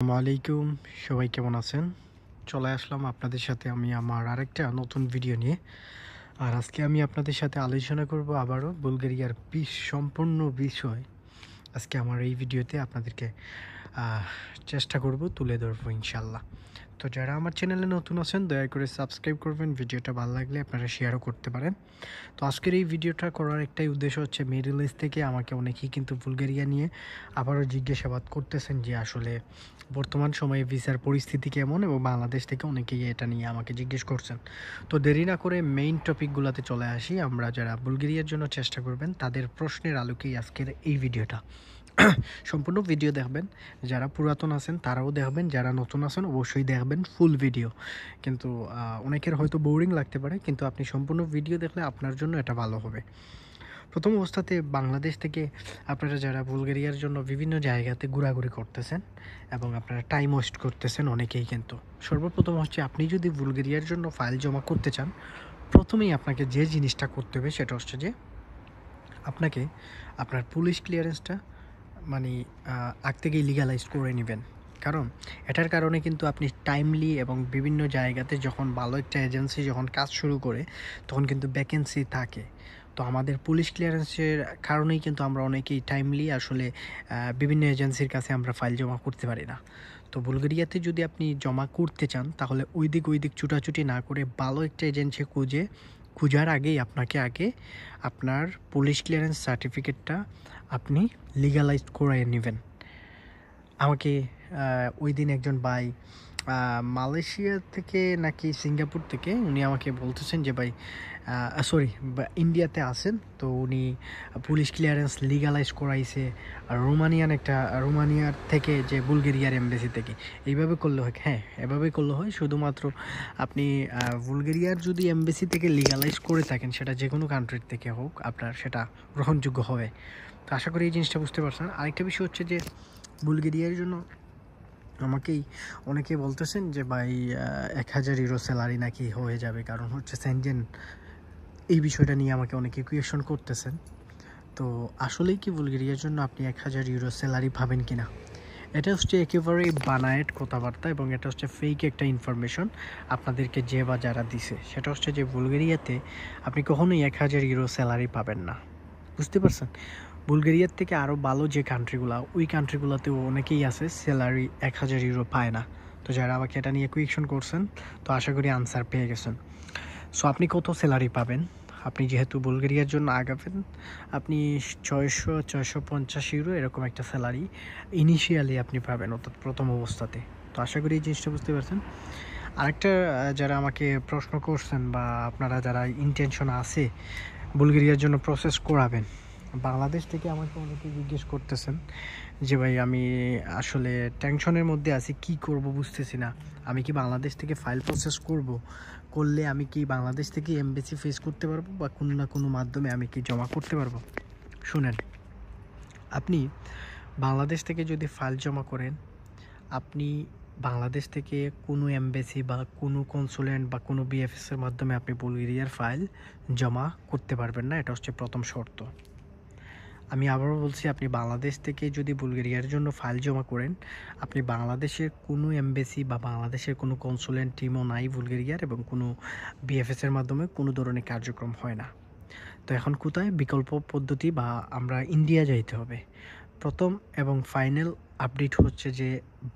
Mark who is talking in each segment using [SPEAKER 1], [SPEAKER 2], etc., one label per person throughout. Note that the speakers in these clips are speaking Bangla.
[SPEAKER 1] আসসালামু আলাইকুম। সবাই কেমন আছেন? চলে আসলাম আপনাদের সাথে আমি আমার আরেকটা নতুন ভিডিও নিয়ে। আর আজকে আমি আপনাদের সাথে আলোচনা করব আবারও বুলগেরিয়ার সম্পূর্ণ বিষয়। আজকে আমার এই ভিডিওতে আপনাদেরকে আহ, চেষ্টা করব তুলে ধরবো ইনশাল্লাহ। তো যারা আমার চ্যানেলে নতুন আছেন দয়া করে সাবস্ক্রাইব করবেন, ভিডিওটা ভালো লাগলে আপনারা শেয়ারও করতে পারেন। তো আজকের এই ভিডিওটা করার একটাই উদ্দেশ্য হচ্ছে, মিডল ইস্ট থেকে আমাকে অনেকেই কিন্তু বুলগেরিয়া নিয়ে আবারও জিজ্ঞাসাবাদ করতেছেন যে আসলে বর্তমান সময়ে ভিসার পরিস্থিতি কেমন, এবং বাংলাদেশ থেকে অনেকেই এটা নিয়ে আমাকে জিজ্ঞেস করছেন। তো দেরি না করে মেইন টপিকগুলোতে চলে আসি। আমরা যারা বুলগেরিয়ার জন্য চেষ্টা করবেন তাদের প্রশ্নের আলোকেই আজকের এই ভিডিওটা। সম্পূর্ণ ভিডিও দেখবেন, যারা পুরাতন আছেন তারাও দেখবেন, যারা নতুন আছেন অবশ্যই দেখবেন ফুল ভিডিও। কিন্তু অনেকের হয়তো বোরিং লাগতে পারে, কিন্তু আপনি সম্পূর্ণ ভিডিও দেখলে আপনার জন্য এটা ভালো হবে। প্রথম অবস্থাতে বাংলাদেশ থেকে আপনারা যারা বুলগেরিয়ার জন্য বিভিন্ন জায়গাতে ঘোরাঘুরি করতেছেন এবং আপনারা টাইম ওয়েস্ট করতেছেন অনেকেই, কিন্তু সর্বপ্রথম হচ্ছে আপনি যদি বুলগেরিয়ার জন্য ফাইল জমা করতে চান, প্রথমেই আপনাকে যে জিনিসটা করতে হবে সেটা হচ্ছে যে আপনাকে আপনার পুলিশ ক্লিয়ারেন্সটা মানে আগ থেকেই লিগালাইজ করে নেবেন। কারণ এটার কারণে কিন্তু আপনি টাইমলি এবং বিভিন্ন জায়গাতে যখন ভালো একটা এজেন্সি যখন কাজ শুরু করে তখন কিন্তু ভ্যাকেন্সি থাকে। তো আমাদের পুলিশ ক্লিয়ারেন্সের কারণেই কিন্তু আমরা অনেকেই টাইমলি আসলে বিভিন্ন এজেন্সির কাছে আমরা ফাইল জমা করতে পারি না। তো বুলগেরিয়াতে যদি আপনি জমা করতে চান তাহলে ওই দিক ছুটাছুটি না করে ভালো একটা এজেন্সি খোঁজার আগেই আপনাকে আগে আপনার পুলিশ ক্লিয়ারেন্স সার্টিফিকেটটা আপনি লিগালাইজ করে নেবেন। আমাকে ওই দিন একজন ভাই মালয়েশিয়া থেকে নাকি সিঙ্গাপুর থেকে উনি আমাকে বলতেছেন যে ভাই সরি ইন্ডিয়াতে আছেন, তো উনি পুলিশ ক্লিয়ারেন্স লিগালাইজ করাইছে রোমানিয়ার থেকে যে বুলগেরিয়ার এমবেসি থেকে। এইভাবে করলে হয়? হ্যাঁ, এভাবেই করলে হয়। শুধুমাত্র আপনি বুলগেরিয়ার যদি এমবেসি থেকে লিগালাইজ করে থাকেন, সেটা যে কোনো কান্ট্রির থেকে হোক, আপনার সেটা গ্রহণযোগ্য হবে। তো আশা করি এই জিনিসটা বুঝতে পারছেন। আরেকটা বিষয় হচ্ছে যে বুলগেরিয়ার জন্য আমাকেই অনেকে বলতেছেন যে ভাই 1000 ইউরো স্যালারি নাকি হয়ে যাবে, কারণ হচ্ছে সেনজেন। এই বিষয়টা নিয়ে আমাকে অনেকে কোয়েশন করতেছেন। তো আসলেই কি বুলগেরিয়ার জন্য আপনি 1000 ইউরো স্যালারি পাবেন কিনা? এটা হচ্ছে একেবারেই বানায়েট কথাবার্তা, এবং এটা হচ্ছে ফেক একটা ইনফরমেশন আপনাদেরকে যে বা যারা দিছে। সেটা হচ্ছে যে বুলগেরিয়াতে আপনি কখনোই 1000 ইউরো স্যালারি পাবেন না। বুঝতে পারছেন? বুলগেরিয়ার থেকে আরও ভালো যে কান্ট্রিগুলো, ওই কান্ট্রিগুলোতেও অনেকেই আছে স্যালারি 1000 ইউরো পায় না। তো যারা আমাকে এটা নিয়ে কোয়েশন করছেন, তো আশা করি আনসার পেয়ে গেছেন। সো আপনি কত স্যালারি পাবেন? আপনি যেহেতু বুলগেরিয়ার জন্য আগাবেন, আপনি 600-650 ইউরো এরকম একটা স্যালারি ইনিশিয়ালি আপনি পাবেন, অর্থাৎ প্রথম অবস্থাতে। তো আশা করি এই জিনিসটা বুঝতে পারছেন। আরেকটা যারা আমাকে প্রশ্ন করছেন বা আপনারা যারা ইন্টেনশন আছে বুলগেরিয়ার জন্য প্রসেস করাবেন, বাংলাদেশ থেকে আমাকে অনেকে জিজ্ঞেস করতেছেন যে ভাই আমি আসলে টেনশনের মধ্যে আছি, কি করব বুঝতেছি না। আমি কি বাংলাদেশ থেকে ফাইল প্রসেস করলে আমি কি বাংলাদেশ থেকে এমবেসি ফেস করতে পারবো, বা কোনো না কোনো মাধ্যমে আমি কি জমা করতে পারবো? শুনেন, আপনি বাংলাদেশ থেকে যদি ফাইল জমা করেন, আপনি বাংলাদেশ থেকে কোনো এমবেসি বা কোনো কনসুলেন্ট বা কোনো বিএফএসের মাধ্যমে আপনি বুলগেরিয়ার ফাইল জমা করতে পারবেন না। এটা হচ্ছে প্রথম শর্ত। আমি আবারও বলছি, আপনি বাংলাদেশ থেকে যদি বুলগেরিয়ার জন্য ফাইল জমা করেন, আপনি বাংলাদেশের কোনো এমবেসি বা বাংলাদেশের কোনো কনসুলেন্ট টিমও নাই বুলগেরিয়ার, এবং কোনো বিএফএসের মাধ্যমে কোনো ধরনের কার্যক্রম হয় না। তো এখন কোথায় বিকল্প পদ্ধতি, বা আমরা ইন্ডিয়া যাইতে হবে। প্রথম এবং ফাইনাল আপডেট হচ্ছে যে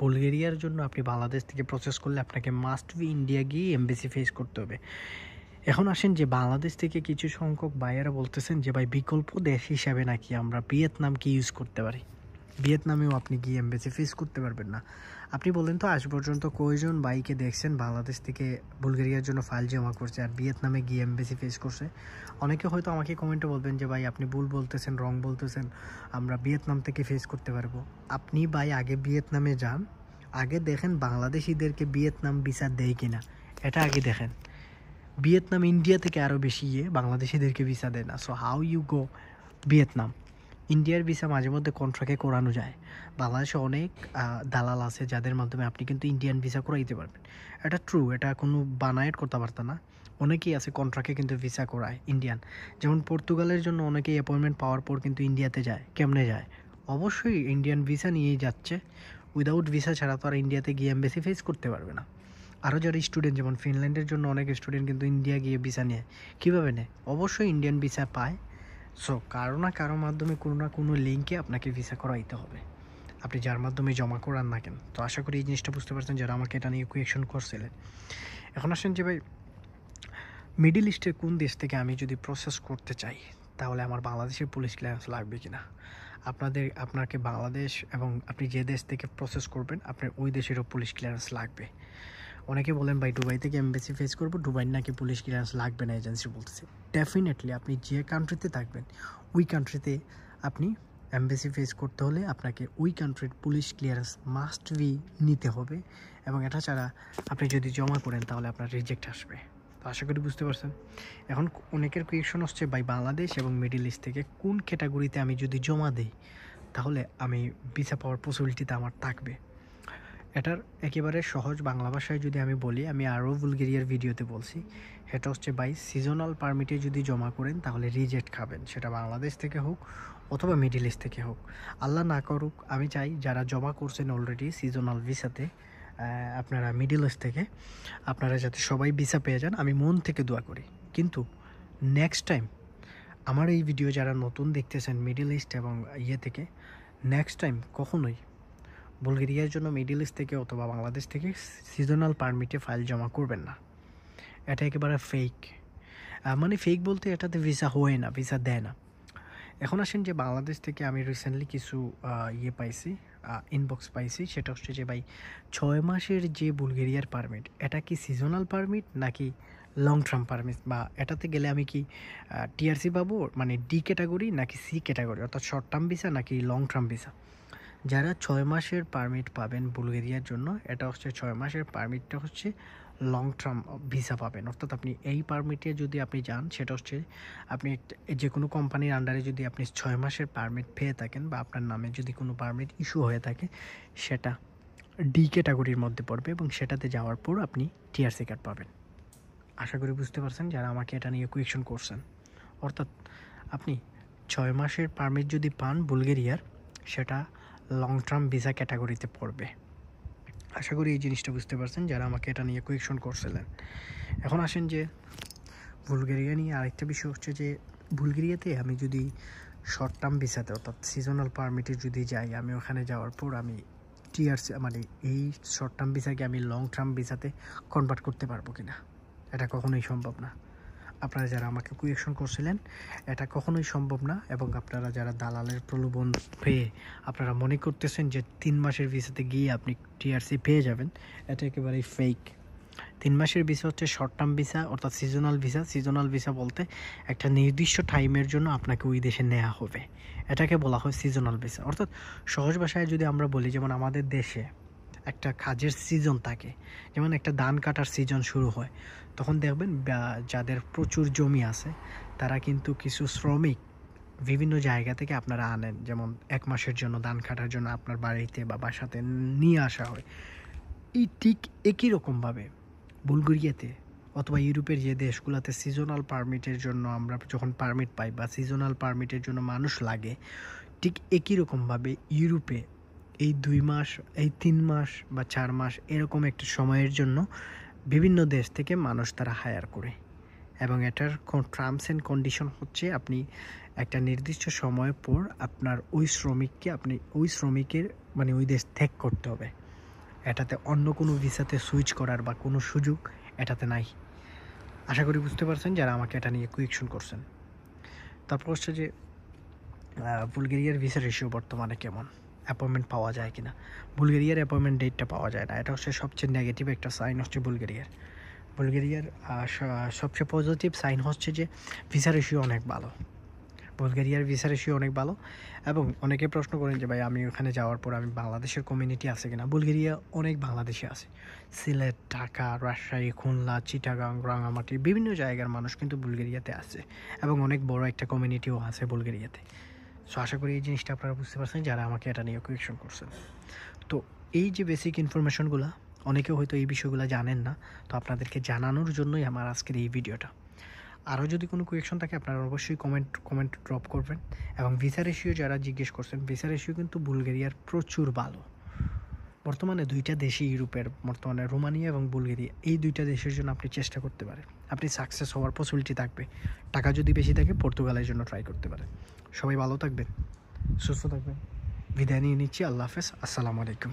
[SPEAKER 1] বুলগেরিয়ার জন্য আপনি বাংলাদেশ থেকে প্রসেস করলে আপনাকে মাস্ট বি ইন্ডিয়া গিয়ে এমবেসি ফেস করতে হবে। এখন আসেন যে বাংলাদেশ থেকে কিছু সংখ্যক ভাইয়েরা বলতেছেন যে ভাই বিকল্প দেশ হিসাবে নাকি আমরা ভিয়েতনামকে ইউজ করতে পারি। ভিয়েতনামেও আপনি গিয়ে এমবেসি ফেস করতে পারবেন না। আপনি বলেন তো আজ পর্যন্ত কয়জন ভাইকে দেখছেন বাংলাদেশ থেকে বুলগেরিয়ার জন্য ফাইল জমা করছে আর ভিয়েতনামে গিয়ে এমবেসি ফেস করছে? অনেকে হয়তো আমাকে কমেন্টে বলবেন যে ভাই আপনি ভুল বলতেছেন, রং বলতেছেন, আমরা ভিয়েতনাম থেকে ফেস করতে পারবো। আপনি ভাই আগে ভিয়েতনামে যান, আগে দেখেন বাংলাদেশিদেরকে ভিয়েতনাম ভিসা দেয় কিনা, এটা আগে দেখেন। ভিয়েতনাম ইন্ডিয়া থেকে আরও বেশি বাংলাদেশিদেরকে ভিসা দেয় না। So how you go Vietnam? ইন্ডিয়ার ভিসা মাঝে মধ্যে কন্ট্রাক্টে করানো যায়। বাংলাদেশে অনেক দালাল আছে যাদের মাধ্যমে আপনি কিন্তু ইন্ডিয়ান ভিসা করাইতে পারবেন। এটা ট্রু, এটা কোনো বানায়ের কথাবার্তা না। অনেকেই আছে কন্ট্রাক্টে কিন্তু ভিসা করায় ইন্ডিয়ান। যেমন পর্তুগালের জন্য অনেকেই অ্যাপয়েন্টমেন্ট পাওয়ার পর কিন্তু ইন্ডিয়াতে যায়। কেমনে যায়? অবশ্যই ইন্ডিয়ান ভিসা নিয়েই যাচ্ছে। উইদাউট ভিসা ছাড়া তো আর ইন্ডিয়াতে গিয়ে এমবেসি ফেস করতে পারবে না। আরও যারা স্টুডেন্ট, যেমন ফিনল্যান্ডের জন্য অনেক স্টুডেন্ট কিন্তু ইন্ডিয়া গিয়ে ভিসা নেয়। কীভাবে নেয়? অবশ্যই ইন্ডিয়ান ভিসা পায়। সো কারো না কারো মাধ্যমে কোনো না কোনো লিঙ্কে আপনাকে ভিসা করাইতে হবে, আপনি যার মাধ্যমে জমা করান না কেন। তো আশা করি এই জিনিসটা বুঝতে পারছেন যারা আমাকে এটা নিয়ে কোয়েকশন করছিলেন। এখন আসেন যে ভাই, মিডল ইস্টের কোন দেশ থেকে আমি যদি প্রসেস করতে চাই তাহলে আমার বাংলাদেশের পুলিশ ক্লিয়ারেন্স লাগবে কি না? আপনাকে বাংলাদেশ এবং আপনি যে দেশ থেকে প্রসেস করবেন আপনার ওই দেশেরও পুলিশ ক্লিয়ারেন্স লাগবে। অনেকে বলেন ভাই দুবাই থেকে এমবেসি ফেস করবো, দুবাই নাকি পুলিশ ক্লিয়ারেন্স লাগবে না, এজেন্সি বলতেছে। ডেফিনেটলি আপনি যে কান্ট্রিতে থাকবেন ওই কান্ট্রিতে আপনি এমবেসি ফেস করতে হলে আপনাকে ওই কান্ট্রির পুলিশ ক্লিয়ারেন্স মাস্ট বি নিতে হবে, এবং এটা ছাড়া আপনি যদি জমা করেন তাহলে আপনার রিজেক্ট আসবে। তো আশা করি বুঝতে পারছেন। এখন অনেকের কোয়েকশন হচ্ছে ভাই বাংলাদেশ এবং মিডল ইস্ট থেকে কোন ক্যাটাগরিতে আমি যদি জমা দিই তাহলে আমি ভিসা পাওয়ার পসিবিলিটিটা আমার থাকবে। এটার একেবারে সহজ বাংলা ভাষায় যদি আমি বলি, আমি আরও বুলগেরিয়ার ভিডিওতে বলছি, এটা হচ্ছে বাই সিজনাল পারমিটে যদি জমা করেন তাহলে রিজেক্ট খাবেন, সেটা বাংলাদেশ থেকে হোক অথবা মিডল ইস্ট থেকে হোক। আল্লাহ না করুক, আমি চাই যারা জমা করছেন অলরেডি সিজনাল ভিসাতে আপনারা মিডল ইস্ট থেকে, আপনারা যাতে সবাই ভিসা পেয়ে যান, আমি মন থেকে দোয়া করি। কিন্তু নেক্সট টাইম আমার এই ভিডিও যারা নতুন দেখতেছেন মিডল ইস্ট এবং থেকে, নেক্সট টাইম কখনোই বুলগেরিয়ার জন্য মিডল ইস্ট থেকে অথবা বাংলাদেশ থেকে সিজনাল পারমিটে ফাইল জমা করবেন না। এটা একেবারে ফেক, মানে ফেক বলতে এটাতে ভিসা হয় না, ভিসা দেয় না। এখন আসেন যে বাংলাদেশ থেকে আমি রিসেন্টলি কিছু পাইছি, ইনবক্স পাইছি, সেটা হচ্ছে যে ভাই 6 মাসের যে বুলগেরিয়ার পারমিট, এটা কি সিজনাল পারমিট নাকি লং টার্ম পারমিট, বা এটাতে গেলে আমি কি টিআরসি পাবো, মানে ডি ক্যাটাগরি নাকি সি ক্যাটাগরি, অর্থাৎ শর্ট টার্ম ভিসা নাকি লং টার্ম ভিসা। যারা 6 মাসের পারমিট পাবেন বুলগেরিয়ার জন্য, এটা হচ্ছে 6 মাসের পারমিটটা হচ্ছে লং টার্ম ভিসা পাবেন। অর্থাৎ আপনি এই পারমিটে যদি আপনি যান, সেটা হচ্ছে আপনি যে কোনো কোম্পানির আন্ডারে যদি আপনি 6 মাসের পারমিট পেয়ে থাকেন বা আপনার নামে যদি কোনো পারমিট ইস্যু হয়ে থাকে, সেটা ডি ক্যাটাগরির মধ্যে পড়বে এবং সেটাতে যাওয়ার পর আপনি টিআরসি কার্ড পাবেন। আশা করি বুঝতে পারছেন যারা আমাকে এটা নিয়ে কোয়েকশন করছেন। অর্থাৎ আপনি 6 মাসের পারমিট যদি পান বুলগেরিয়ার, সেটা লং টার্ম ভিসা ক্যাটাগরিতে পড়বে। আশা করি এই জিনিসটা বুঝতে পারছেন যারা আমাকে এটা নিয়ে কোয়েকশন করছিলেন। এখন আসেন যে বুলগেরিয়া নিয়ে আরেকটা বিষয় হচ্ছে যে বুলগেরিয়াতে আমি যদি শর্ট টার্ম ভিসাতে অর্থাৎ সিজনাল পারমিটে যদি যাই, আমি ওখানে যাওয়ার পর আমি টিআরসি মানে এই শর্ট টার্ম ভিসাকে আমি লং টার্ম ভিসাতে কনভার্ট করতে পারবো কিনা, এটা কখনোই সম্ভব না। আপনারা যারা আমাকে কোয়েকশন করছিলেন, এটা কখনোই সম্ভব না। এবং আপনারা যারা দালালের প্রলোভন পেয়ে আপনারা মনে করতেছেন যে 3 মাসের ভিসাতে গিয়ে আপনি টিআরসি পেয়ে যাবেন, এটা একেবারেই ফেক। 3 মাসের ভিসা হচ্ছে শর্ট টার্ম ভিসা, অর্থাৎ সিজনাল ভিসা। সিজনাল ভিসা বলতে একটা নির্দিষ্ট টাইমের জন্য আপনাকে ওই দেশে নেওয়া হবে, এটাকে বলা হয় সিজনাল ভিসা। অর্থাৎ সহজ ভাষায় যদি আমরা বলি, যেমন আমাদের দেশে একটা কাজের সিজন থাকে, যেমন একটা ধান কাটার সিজন শুরু হয়, তখন দেখবেন যাদের প্রচুর জমি আছে তারা কিন্তু কিছু শ্রমিক বিভিন্ন জায়গা থেকে আপনারা আনেন, যেমন 1 মাসের জন্য ধান কাটার জন্য আপনার বাড়িতে বা বাসাতে নিয়ে আসা হয়। এই ঠিক একই রকমভাবে বুলগেরিয়াতে অথবা ইউরোপের যে দেশগুলোতে সিজনাল পারমিটের জন্য আমরা যখন পারমিট পাই বা সিজনাল পারমিটের জন্য মানুষ লাগে, ঠিক একই রকমভাবে ইউরোপে এই 2 মাস, এই 3 মাস বা 4 মাস এরকম একটা সময়ের জন্য বিভিন্ন দেশ থেকে মানুষ তারা হায়ার করে। এবং এটার টার্মস অ্যান্ড কন্ডিশন হচ্ছে আপনি একটা নির্দিষ্ট সময় পর আপনার ওই শ্রমিককে আপনি ওই শ্রমিকের মানে ওই দেশ ত্যাগ করতে হবে। এটাতে অন্য কোনো ভিসাতে সুইচ করার বা কোনো সুযোগ এটাতে নাই। আশা করি বুঝতে পারছেন যারা আমাকে এটা নিয়ে কোয়েকশন করছেন। তারপর হচ্ছে যে বুলগেরিয়ার ভিসা রেশিও বর্তমানে কেমন, অ্যাপয়েন্টমেন্ট পাওয়া যায় কিনা। বুলগেরিয়ার অ্যাপয়েন্টমেন্ট ডেটটা পাওয়া যায় না, এটা হচ্ছে সবচেয়ে নেগেটিভ একটা সাইন হচ্ছে বুলগেরিয়ার। সবচেয়ে পজিটিভ সাইন হচ্ছে যে ভিসা রেশিও অনেক ভালো, বুলগেরিয়ার ভিসা রেশিও অনেক ভালো। এবং অনেকে প্রশ্ন করেন যে ভাই আমি ওখানে যাওয়ার পর আমি বাংলাদেশের কমিউনিটি আছে কিনা। বুলগেরিয়া অনেক বাংলাদেশি আছে, সিলেট, ঢাকা, রাজশাহী, খুলনা, চিটাগাং, রাঙামাটি বিভিন্ন জায়গার মানুষ কিন্তু বুলগেরিয়াতে আছে, এবং অনেক বড় একটা কমিউনিটিও আছে বুলগেরিয়াতে। সো আশা করি এই জিনিসটা আপনারা বুঝতে পারছেন যারা আমাকে এটা নিয়ে কোয়েকশন করছেন। তো এই যে বেসিক ইনফরমেশনগুলো অনেকে হয়তো এই বিষয়গুলো জানেন না, তো আপনাদেরকে জানানোর জন্যই আমার আজকের এই ভিডিওটা। আরও যদি কোনো কোয়েকশন থাকে আপনারা অবশ্যই কমেন্ট ড্রপ করবেন। এবং ভিসা রেশিও যারা জিজ্ঞেস করছেন, ভিসা রেশিও কিন্তু বুলগেরিয়ার প্রচুর ভালো, বর্তমানে 2টা দেশই ইউরোপের, বর্তমানে রোমানিয়া এবং বুলগেরিয়া, এই 2টা দেশের জন্য আপনি চেষ্টা করতে পারেন। আপনি সাকসেস হওয়ার পসিবিলিটি থাকবে। টাকা যদি বেশি থাকে পর্তুগালের জন্য ট্রাই করতে পারেন। সবাই ভালো থাকবেন, সুস্থ থাকবেন। বিদায় নিয়ে নিচ্ছি। আল্লাহ হাফেজ। আসসালামু আলাইকুম।